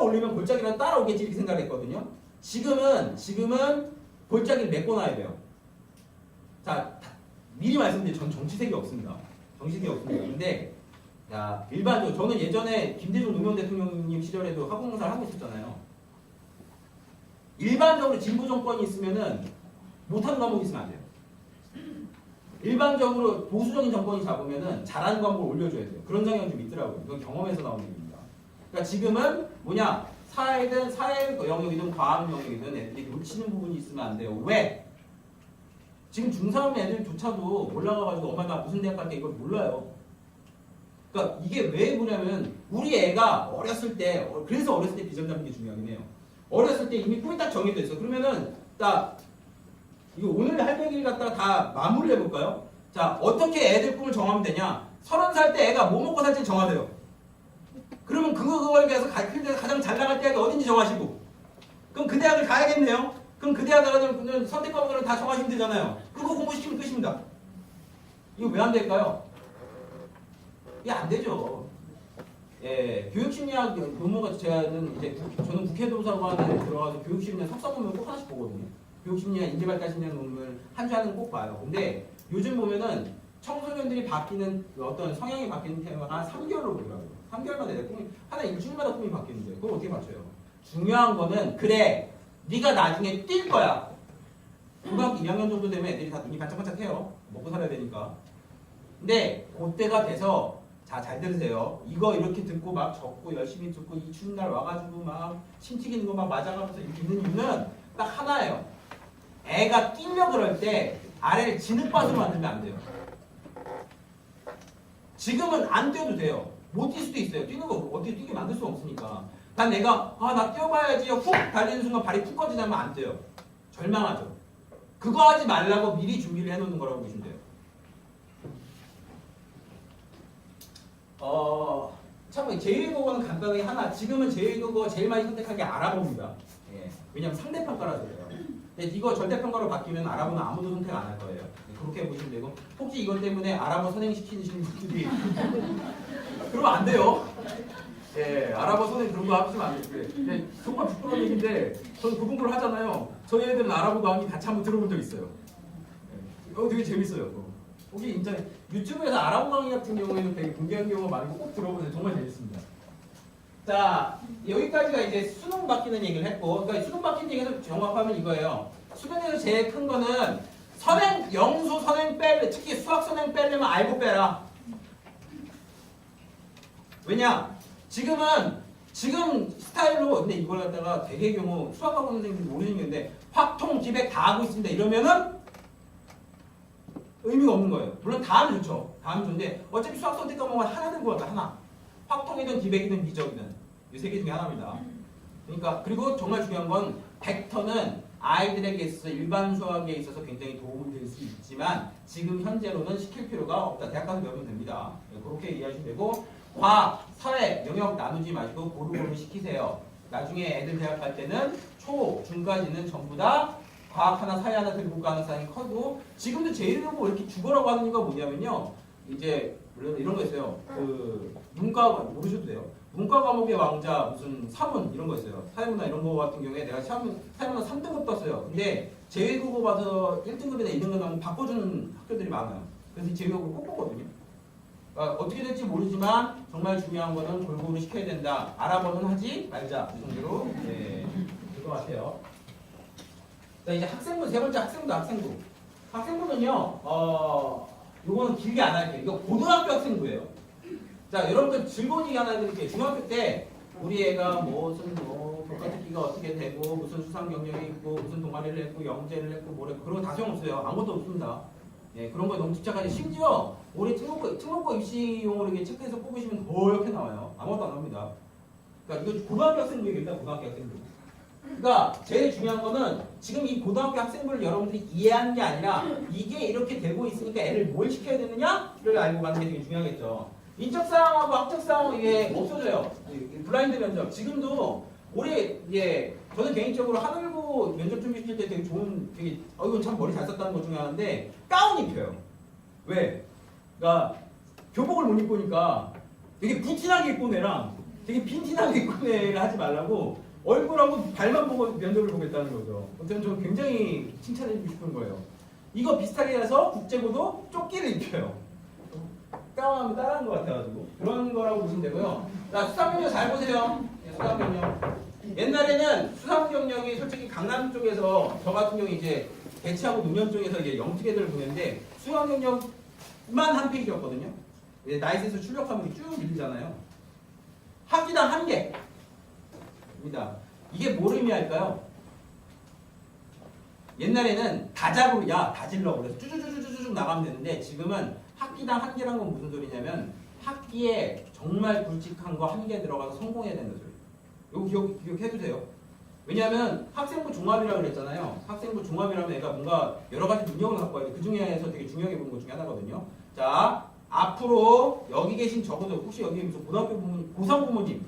올리면 골짜기로 따라오겠지 이렇게 생각했거든요. 지금은 골짜기를 메꿔놔야 돼요. 자, 미리 말씀드린 전 정치색이 없습니다. 정치색이 없습니다. 근데 야, 일반적으로 저는 예전에 김대중 노무현 대통령님 시절에도 학원강사를 하고 있었잖아요. 일반적으로 진보 정권이 있으면은 못하는 과목이 있으면 안 돼요. 일반적으로 보수적인 정권이 잡으면은 잘하는 과목을 올려줘야 돼요. 그런 경향이 좀 있더라고요. 이건 경험에서 나오는 얘기입니다. 그러니까 지금은 뭐냐, 사회 영역이든 과학 영역이든 애들이 놓치는 부분이 있으면 안 돼요. 왜? 지금 중3 애들조차도 올라가가지고 엄마 나 무슨 대학 갈게 이걸 몰라요. 그러니까 이게 왜 그러냐면 우리 애가 어렸을 때, 그래서 어렸을 때 비전 잡는 게 중요하긴 해요. 어렸을 때 이미 꿈이 딱 정해져 있어. 그러면은 딱 이거 오늘 할 얘기를 갖다가 다 마무리를 해볼까요? 자, 어떻게 애들 꿈을 정하면 되냐? 30살 때 애가 뭐 먹고 살지 정하세요. 그러면 그거에 대해서 가장 잘 나갈 대학이 어딘지 정하시고, 그럼 그 대학을 가야겠네요. 그럼 그 대학 가려면 선택 과목을 다 정하시면 되잖아요. 그거 공부시키면 끝입니다. 이거 왜 안 될까요? 이게 안 되죠. 예, 교육심리학 논문가 저는 국회도서관에 들어가서 교육심리학 석사 논문 꼭 하나씩 보거든요. 교육심리학, 인지발달심리학 논문을 한 주 하는 거 꼭 봐요. 근데 요즘 보면은 청소년들이 바뀌는 어떤 성향이 바뀌는 테마가 한 3개월로 보더라고요. 3개월마다 내 꿈이 하나 일주일마다 꿈이 바뀌는데 그걸 어떻게 맞춰요? 중요한 거는 그래 네가 나중에 뛸 거야. 고등학교 2학년 정도 되면 애들이 다 눈이 반짝반짝해요. 먹고 살아야 되니까. 근데 그때가 돼서 자, 잘 들으세요. 이거 이렇게 듣고 막 적고 열심히 듣고 이 추운 날 와가지고 막 침 튀기는 거 막 맞아가면서 이렇게 있는 이유는 딱 하나예요. 애가 뛰려 그럴 때 아래를 진흙밭으로 만들면 안 돼요. 지금은 안 뛰어도 돼요. 못 뛸 수도 있어요. 뛰는 거 어떻게 뛰게 만들 수 없으니까. 난 내가 나 뛰어봐야지 훅 달리는 순간 발이 푹 꺼지자면 안 돼요. 절망하죠. 그거 하지 말라고 미리 준비를 해놓는 거라고 보시면 돼요. 참 제1국어는 간단하게 하나. 지금은 제1국어 제일 많이 선택한 게 아랍어입니다. 예. 왜냐면 상대평가라서 그래요. 근데 이거 절대평가로 바뀌면 아랍어는 아무도 선택 안 할 거예요. 그렇게 보시면 되고, 혹시 이것 때문에 아랍어 선행시키시는 분들이 그러면 안 돼요. 예, 아랍어 선행 그런 거 하시면 안 돼요. 예, 정말 부끄러운 얘기인데 저는 그 공부를 하잖아요. 저희 애들은 아랍어 강의 같이 한번 들어본 적 있어요. 예, 되게 재밌어요. 거기 인터넷 유튜브에서 아랍어 강의 같은 경우에는 되게 공개한 경우가 많고 꼭 들어보세요. 정말 재밌습니다. 자, 여기까지가 이제 수능 바뀌는 얘기를 했고, 그러니까 수능 바뀌는 얘기에서 정확하면 이거예요. 수능에서 제일 큰 거는 선행, 영수 선행 뺄래, 특히 수학 선행 빼려면 알고 빼라. 왜냐? 지금 스타일로, 근데 이걸 갖다가 대개 경우 수학학원 선생님들이 모르는 게 있는데 확통, 기백 다 하고 있습니다. 이러면은 의미가 없는 거예요. 물론 다 하면 좋죠. 다 하면 좋은데 어차피 수학 선택 과목은 하나 들고 왔다. 하나. 확통이든 기백이든 미적이든 이 세 개 중에 하나입니다. 그러니까 그리고 정말 중요한 건 벡터는 아이들에게 있어서 일반 수학에 있어서 굉장히 도움이 될 수 있지만 지금 현재로는 시킬 필요가 없다. 대학 가서 배우면 됩니다. 그렇게 이해하시면 되고, 과학, 사회, 영역 나누지 마시고 고루고루 시키세요. 나중에 애들 대학 갈 때는 초, 중까지는 전부 다 과학 하나, 사회 하나 들고 가는 사람이 커도, 지금도 제1국어 이렇게 죽어라고 하는 이유가 뭐냐면요. 이제 이런 거 있어요. 그 문과 모르셔도 돼요. 문과 과목의 왕자 무슨 사문 이런 거 있어요. 사회문화 이런 거 같은 경우에 내가 사회문화 3등급 떴어요. 근데 제1국어 봐서 1등급이나 2등급 나오면 바꿔주는 학교들이 많아요. 그래서 제1국어 꼭 보거든요. 그러니까 어떻게 될지 모르지만 정말 중요한 거는 골고루 시켜야 된다. 아랍어는 하지 말자. 이 정도로 될 것 같아요. 자, 이제 학생부, 세 번째 학생부. 학생부는요, 요거는 길게 안 할게요. 이거 고등학교 학생부예요. 자, 여러분들 즐거운 얘기 하나 해드릴게요. 중학교 때 우리 애가 무슨 교과특기가 어떻게 되고 무슨 수상 경력이 있고 무슨 동아리를 했고 영재를 했고 뭐래 그런 거 다 소용없어요. 아무것도 없습니다. 예, 그런 거에 너무 집착하지. 심지어 우리 특목고 입시용으로 이렇게 체크해서 뽑으시면 더 이렇게 나와요. 아무것도 안 합니다. 그러니까 이거 고등학교 학생부 얘기입니다. 고등학교 학생부. 그러니까 제일 중요한 거는 지금 이 고등학교 학생부를 여러분들이 이해하는 게 아니라 이게 이렇게 되고 있으니까 애를 뭘 시켜야 되느냐를 알고 가는 게 되게 중요하겠죠. 인적사항하고 학적사항은 이게 없어져요. 블라인드 면접. 지금도 올해 저는 개인적으로 하늘고 면접 준비시킬 때 되게 좋은, 이건 참 머리 잘 썼다는 것 중에 하나인데 가운 입혀요. 왜? 그러니까 교복을 못 입고 니까 되게 부티나게 입고 내랑 되게 빈티나게 꾸며를 하지 말라고 얼굴하고 발만 보고 면접을 보겠다는 거죠. 저는 좀 굉장히 칭찬해주고 싶은 거예요. 이거 비슷하게 해서 국제고도 조끼를 입혀요. 따라하면 따라한 것 같아가지고 그런 거라고 보시면 되고요. 자, 수상경력 잘 보세요. 네, 수상경력. 옛날에는 수상경력이 솔직히 강남 쪽에서 저 같은 경우 이제 대치하고 노년 쪽에서 이제 영특애들을 보냈는데 수상경력만 한 페이지였거든요. 나이스에서 출력하면 쭉 밀리잖아요. 학기당 1개입니다. 이게 뭘 의미할까요? 옛날에는 다작으로 야 다질러 그래서 쭈쭈쭈쭈쭈 나가면 되는데 지금은 학기당 1개란 건 무슨 소리냐면 학기에 정말 굵직한 거 1개 들어가서 성공해야 된다 소리. 이거 기억해도 돼요. 왜냐하면 학생부 종합이라고 그랬잖아요. 학생부 종합이라면 애가 뭔가 여러 가지 능력을 갖고 와야 돼. 그 중에서 되게 중요하게 보는 것 중에 하나거든요. 자, 앞으로 여기 계신 적어도 혹시 여기 무슨 고등학교 부모님, 고3 부모님,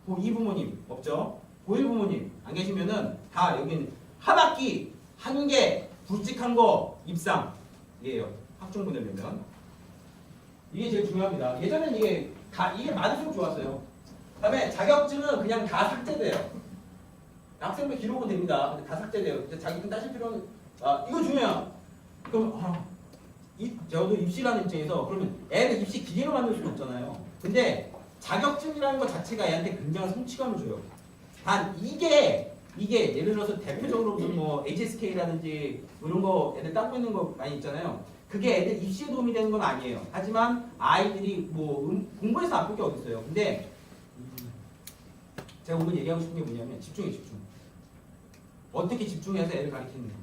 고2 부모님 없죠? 고1 부모님 안 계시면은 다 여기는 한 학기 1개 굵직한 거 입상이에요. 학종부 되려면 이게 제일 중요합니다. 예전엔 이게 많을수록 좋았어요. 그다음에 자격증은 그냥 다 삭제돼요. 학생부 기록은 됩니다. 근데 다 삭제돼요. 자격증 따실 필요는 이거 중요해요. 그럼 저도 입시라는 입장에서 그러면 애를 입시 기계로 만들 수는 없잖아요. 근데 자격증이라는 것 자체가 애한테 굉장한 성취감을 줘요. 단 이게 예를 들어서 대표적으로 무슨 뭐 HSK라든지 이런 거 애들 따고 있는 거 많이 있잖아요. 그게 애들 입시에 도움이 되는 건 아니에요. 하지만 아이들이 뭐 공부해서 아플 게 어디 있어요. 근데 제가 오늘 얘기하고 싶은 게 뭐냐면 집중. 어떻게 집중해서 애를 가르치는가.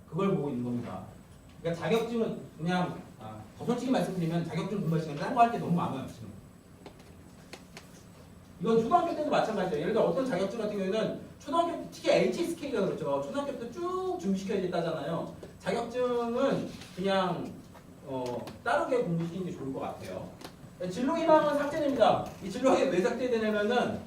그걸 보고 있는 겁니다. 그러니까 자격증은 그냥 더 솔직히 말씀드리면 자격증 공부할 시간에 딴 거 할 때 너무 많아요. 지금. 이건 초등학교 때도 마찬가지예요. 예를 들어 어떤 자격증 같은 경우에는 초등학교 때 특히 HSK가 그렇죠. 초등학교 때 쭉 준비시켜야겠다잖아요. 자격증은 그냥 따르게 공부시키는 게 좋을 것 같아요. 진로희망은 삭제됩니다. 이 진로희망이 왜 삭제되냐면은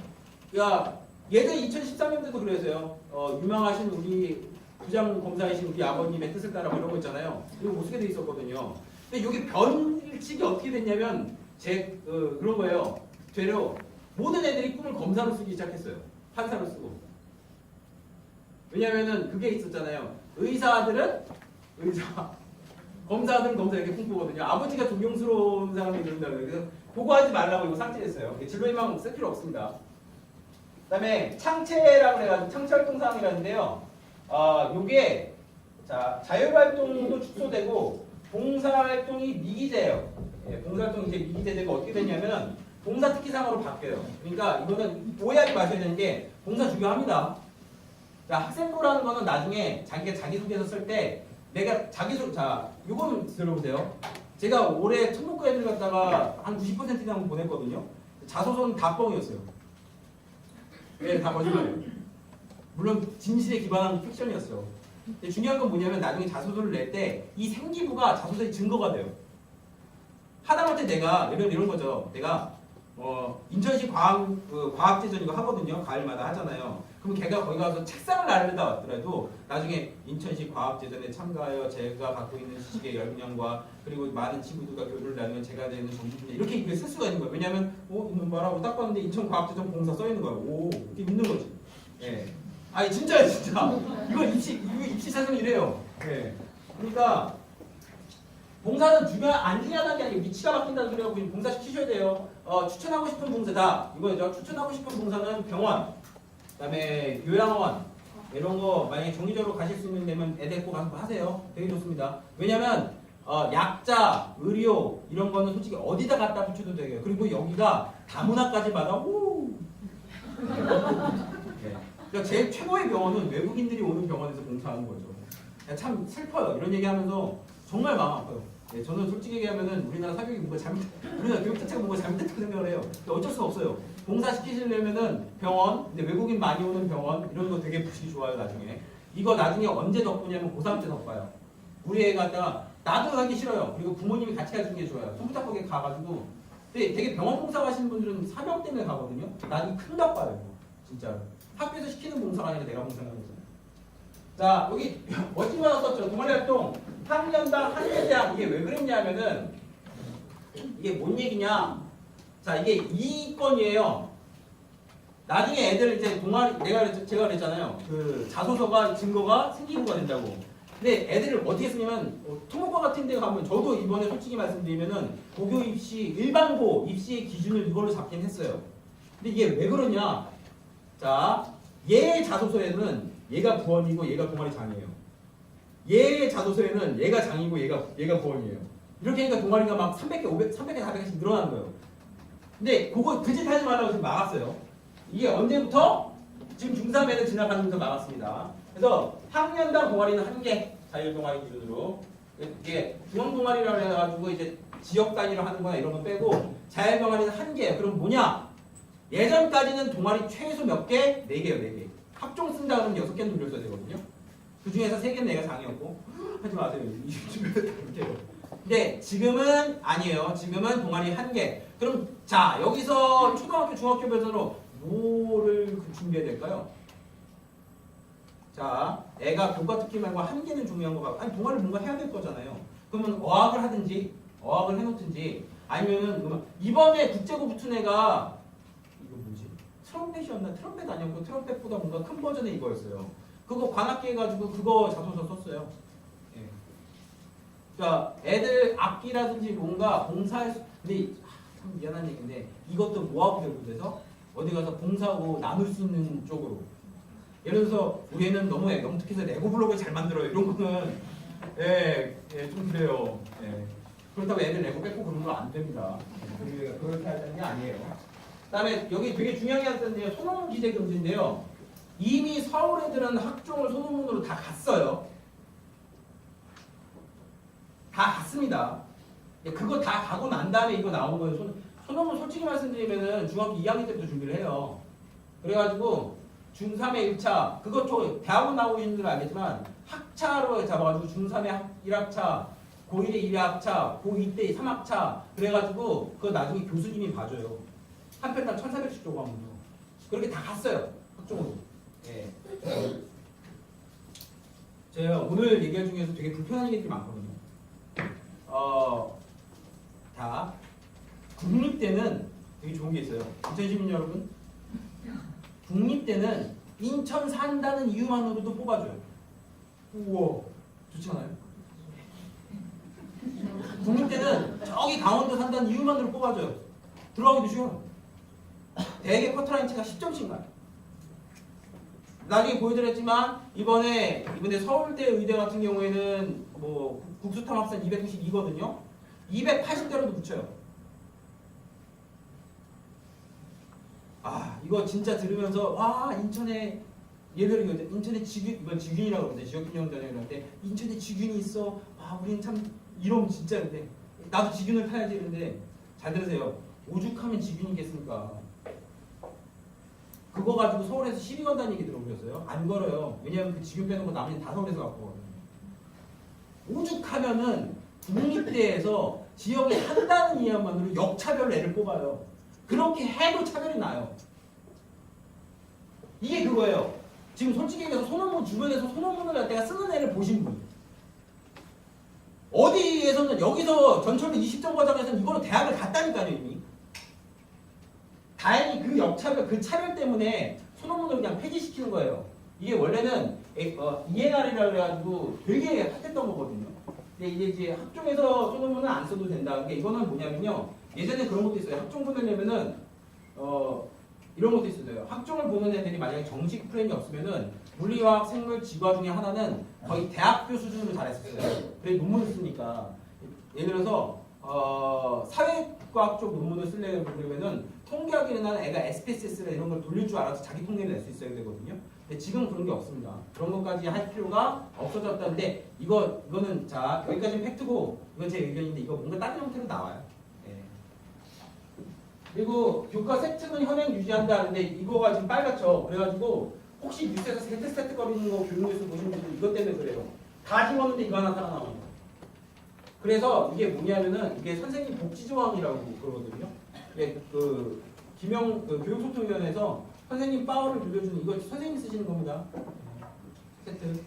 예전 2013년도도 그래서요. 유명하신 우리 부장검사이신 우리 아버님의 뜻을 따라 이런 거 있잖아요. 이거 못 쓰게 돼 있었거든요. 근데 이게 변칙이 어떻게 됐냐면 그런 거예요. 되려 모든 애들이 꿈을 검사로 쓰기 시작했어요. 판사로 쓰고. 왜냐면은 그게 있었잖아요. 의사들은 의사, 검사들은 검사 이렇게 꿈꾸거든요. 아버지가 존경스러운 사람이 그런다고요. 그래서 보고하지 말라고 이거 삭제했어요. 진로희망 쓸 필요 없습니다. 그 다음에 창체라고 해가지고 창체활동사항이라는데요. 요게 자율활동도 축소되고 봉사활동이 미기재예요. 봉사활동이 이제 미기재되고 어떻게 되냐면 봉사특기상으로 바뀌어요. 그러니까 이거는 오해하지 마셔야 되는 게 봉사 중요합니다. 학생부라는 거는 나중에 자기가 자기소개서 쓸 때 내가 요거는 들어보세요. 제가 올해 특목고 애들 갖다가 한 90% 이상 보냈거든요. 자소서는 다 뻥이었어요. 네, 다 거짓말이에요. 물론 진실에 기반한 픽션이었어요. 근데 중요한 건 뭐냐면 나중에 자소서를 낼 때 이 생기부가 자소서의 증거가 돼요. 하다못해 내가 예를 들어 이런 거죠. 내가 인천시 과학제전 이거 하거든요. 가을마다 하잖아요. 그럼 걔가 거기 가서 책상을 나르다 왔더라도 나중에 인천시 과학제전에 참가하여 제가 갖고 있는 지식의 역량과 그리고 많은 친구들과 교류를 나누면 제가 되는 정신분야 이렇게 쓸 수가 있는 거예요. 왜냐하면 이건 뭐라고 딱 봤는데 인천과학제전 봉사 써 있는 거예요. 오, 이게 있는 거지. 예. 아니 진짜요, 진짜. 이거 입시 사정이 이래요. 예. 그러니까 봉사는 안 중요하다는 게 아니고 위치가 바뀐다는 소리하고 봉사 시키셔야 돼요. 추천하고 싶은 봉사다. 이거죠. 추천하고 싶은 봉사는 병원, 그다음에 요양원 이런 거 만약에 정기적으로 가실 수 있는 데면 애 데리고 가서 하세요. 되게 좋습니다. 왜냐면 약자, 의료 이런 거는 솔직히 어디다 갖다 붙여도 돼요. 그리고 여기가 다문화까지 받아. 오. 네. 그러니까 제일 최고의 병원은 외국인들이 오는 병원에서 봉사하는 거죠. 참 슬퍼요. 이런 얘기하면서 정말 마음 아파요. 네, 저는 솔직히 얘기하면은 우리나라 사교육이 우리나라 교육 자체가 뭔가 잘못됐다고 생각을 해요. 근데 어쩔 수가 없어요. 봉사시키시려면은 병원, 근데 외국인 많이 오는 병원 이런 거 되게 보시기 좋아요. 나중에 이거 나중에 언제 덕분이냐면 고3 때 덕봐요. 우리 애가 갖다가 나도 가기 싫어요. 그리고 부모님이 같이 가주는 게 좋아요. 손붙잡고 가가지고. 근데 되게 병원 봉사 가시는 분들은 사명 때문에 가거든요. 난 큰 덕봐요. 진짜 학교에서 시키는 봉사가 아니라 내가 봉사하는 거잖아요. 자, 여기 멋진 거 하나 썼죠. 동아리 활동 학년당 한 개 대학. 이게 왜 그랬냐면은 이게 뭔 얘기냐? 자, 이게 2건이에요. 나중에 애들 이제 동아리 제가 그랬잖아요. 그 자소서가 증거가 생기고가 된다고. 근데 애들을 어떻게 쓰냐면 토목과 같은 데 가면 저도 이번에 솔직히 말씀드리면은 고교 입시 일반고 입시의 기준을 이걸로 잡긴 했어요. 근데 이게 왜 그러냐? 자, 얘 자소서에는 얘가 부원이고 얘가 동아리 장이에요. 얘 자소서에는 얘가 장이고 얘가 부원이에요. 이렇게 하니까 동아리가 막 300개, 300개, 400개씩 늘어나는 거예요. 근데 그거 그 짓 하지 말라고 지금 막았어요. 이게 언제부터? 지금 중3에는 지나가면서 막았습니다. 그래서 학년당 동아리는 1개, 자율 동아리 기준으로. 이게 중앙 동아리라고 해가지고 이제 지역 단위로 하는 거나 이런 거 빼고 자율 동아리는 1개. 그럼 뭐냐? 예전까지는 동아리 최소 몇 개? 4개요, 4개. 학종 쓴다 그러면 6개는 돌려줘야 되거든요. 그 중에서 3개는 내가 장이었고 하지 마세요. 이렇게. 근데 지금은 아니에요. 지금은 동아리 1개. 그럼 자, 여기서 초등학교, 중학교 배선으로 뭐를 준비해야 될까요? 자, 애가 교과 특기 말고 1개는 중요한 거 같고, 아니 동아리 뭔가 해야 될 거잖아요. 그러면 어학을 하든지 어학을 해놓든지 아니면은 그러면 이번에 국제고 붙은 애가 이거 뭐지? 트럼펫이었나? 트럼펫 아니었고 트럼펫보다 뭔가 큰 버전의 이거였어요. 그거 관악기 해가지고 그거 자소서 썼어요. 예. 그러니까 애들 악기라든지 뭔가 봉사할 근데 참 미안한 얘기인데 이것도 모아고 되고 돼서 어디 가서 봉사하고 나눌 수 있는 쪽으로. 예를 들어서 우리 애는 너무 영특해서 레고 블록을 잘 만들어요. 이런 거는 좀 그래요. 그렇다고 애들 레고 뺏고 그런 거 안 됩니다. 그렇게 하자는 게 아니에요. 그다음에 여기 되게 중요한 게 있는데요. 소논문 기재 금지인데요. 이미 서울 애들은 학종을 소논문으로 다 갔어요. 다 갔습니다. 그거 다 가고 난 다음에 이거 나온 거예요. 소논문 솔직히 말씀드리면은 중학교 2학년 때부터 준비를 해요. 그래가지고 중3의 1차 그것도 대학원 나오신 분들은 알겠지만 학차로 잡아가지고 중3의 1학차 고1의 2학차 고2 때 3학차 그래가지고 그거 나중에 교수님이 봐줘요. 한 편당 1,400씩 주고 하면서 그렇게 다 갔어요. 학종으로. 예. 제가 오늘 얘기할 중에서 되게 불편한 얘기들이 많거든요. 자, 국립대는 되게 좋은 게 있어요. 2020년 여러분, 국립대는 인천 산다는 이유만으로도 뽑아줘요. 우와, 좋지 않아요? 국립대는 저기 강원도 산다는 이유만으로 뽑아줘요. 들어가기도 쉬워요. 대개 커트라인치가 10점씩 가요. 나중에 보여드렸지만 이번에 서울대 의대 같은 경우에는 뭐 국수탐 합산 292거든요. 280대로도 붙여요. 아, 이거 진짜 들으면서 와, 인천에 예를 들어 인천에 지균, 이건 지균이라고 그러는데 지역균형전에 그러는데 인천에 지균이 있어. 와, 우리는 참 이러면 진짜 근데 나도 지균을 타야지. 이러는데 잘 들으세요. 오죽하면 지균이겠습니까? 그거 가지고 서울에서 시비 건다는 얘기 들어보셨어요? 안 걸어요. 왜냐하면 그 지균 빼는 거 나머지는 다 서울에서 갖고 거거든요. 오죽하면은 국립대에서 지역에 한다는 이유만으로 역차별로 애를 뽑아요. 그렇게 해도 차별이 나요. 이게 그거예요. 지금 솔직히 얘기해서 소논문 주변에서 소논문을 갖다가 쓰는 애를 보신 분. 어디에서는 여기서 전철로 20점 과정에서는 이걸로 대학을 갔다니까요 이미. 다행히 그 역차별, 그 차별 때문에 소논문을 그냥 폐지시키는 거예요. 이게 원래는 ENR이라고 해가지고 되게 핫했던 거거든요. 근데 이제 학종에서 소논문은 안 써도 된다. 그게 이거는 뭐냐면요. 예전에 그런 것도 있어요. 학종 보내려면은 이런 것도 있어요. 학종을 보는 애들이 만약에 정식 프레임이 없으면은 물리화학, 생물, 지과 중에 하나는 거의 대학교 수준으로 잘했었어요. 그래 논문을 쓰니까. 예를 들어서 사회과학 쪽 논문을 쓰려면은 통계학에는 애가 SPSS나 이런 걸 돌릴 줄 알아서 자기 통계를 낼 수 있어야 되거든요. 근데 지금은 그런 게 없습니다. 그런 것까지 할 필요가 없어졌다는데 이거는 자 여기까지는 팩트고 이건 제 의견인데 이거 뭔가 다른 형태로 나와요. 예. 그리고 교과 세트는 현행 유지한다는데 이거가 지금 빨갛죠. 그래가지고 혹시 뉴스에서 세트 거리는 거 교육뉴스 보신 분들 이것 때문에 그래요. 다 집었는데 이거 하나 따라 나와요. 그래서 이게 뭐냐면은 이게 선생님 복지조항이라고 그러거든요. 그 교육소통위원회에서 선생님 파워를 빌려주는 이거 선생님이 쓰시는 겁니다. 세트.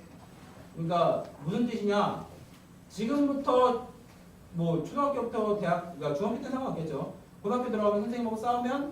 그러니까 무슨 뜻이냐? 지금부터 뭐 초등학교부터 대학, 그러니까 중학교 때 상관없겠죠. 고등학교 들어가면 선생님하고 싸우면